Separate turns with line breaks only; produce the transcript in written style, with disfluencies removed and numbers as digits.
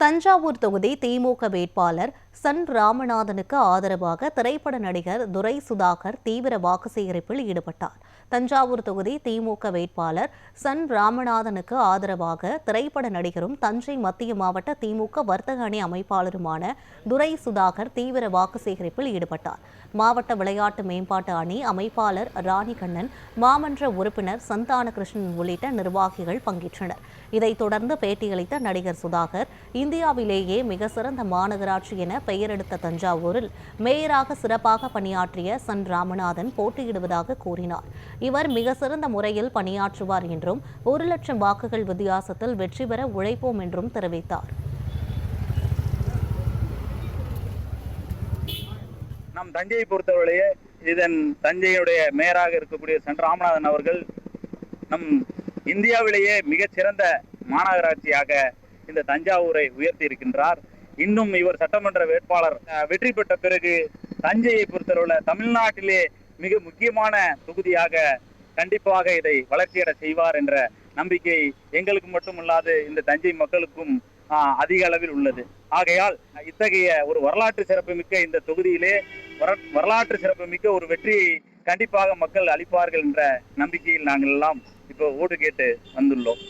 தஞ்சாவூர் தொகுதி திமுக வேட்பாளர் சன் ராமநாதனுக்கு ஆதரவாக திரைப்பட நடிகர் துரை சுதாகர் தீவிர வாக்கு சேகரிப்பில் ஈடுபட்டார். தஞ்சாவூர் தொகுதி திமுக வேட்பாளர் சன் ராமநாதனுக்கு ஆதரவாக திரைப்பட நடிகரும் தஞ்சை மத்திய மாவட்ட திமுக வர்த்தக அணி அமைப்பாளருமான துரை சுதாகர் தீவிர வாக்கு சேகரிப்பில் ஈடுபட்டார். மாவட்ட விளையாட்டு மேம்பாட்டு அணி அமைப்பாளர் ராணிகண்ணன், மாமன்ற உறுப்பினர் சந்தானகிருஷ்ணன் உள்ளிட்ட நிர்வாகிகள் பங்கேற்றனர். இதைத் தொடர்ந்து பேட்டியளித்த நடிகர் சுதாகர், இந்தியாவிலேயே மிக சிறந்த மாநகராட்சி என பெயரெடுத்த தஞ்சாவூரில் மேயராக சிறப்பாக பணியாற்றிய சன் ராமநாதன் போட்டியிடுவதாக கூறினார். இவர் மிக சிறந்த முறையில் பணியாற்றுவார் என்றும் 1,00,000 வாக்குகள் வித்தியாசத்தில் வெற்றி பெற உழைப்போம் என்றும் தெரிவித்தார்.
நம் தஞ்சையை பொறுத்தவரையே இதன் தஞ்சையுடைய மேயராக இருக்கக்கூடிய சன் ராமநாதன் அவர்கள் நம் இந்தியாவிலேயே மிகச்சிறந்த மாநகராட்சியாக இந்த தஞ்சாவூரை உயர்த்தி இருக்கின்றார். இன்னும் இவர் சட்டமன்ற வேட்பாளர் வெற்றி பெற்ற பிறகு தஞ்சையை பொறுத்தவரை தமிழ்நாட்டிலே மிக முக்கியமான தொகுதியாக கண்டிப்பாக இதை வளர்ச்சியடை செய்வார் என்ற நம்பிக்கை எங்களுக்கு மட்டுமல்லாது இந்த தஞ்சை மக்களுக்கும் அதிக அளவில் உள்ளது. ஆகையால் இத்தகைய ஒரு வரலாற்று சிறப்புமிக்க இந்த தொகுதியிலே வரலாற்று சிறப்புமிக்க ஒரு வெற்றியை கண்டிப்பாக மக்கள் அளிப்பார்கள் என்ற நம்பிக்கையில் நாங்கள் எல்லாம் இப்போ ஓட்டு கேட்டு வந்துள்ளோம்.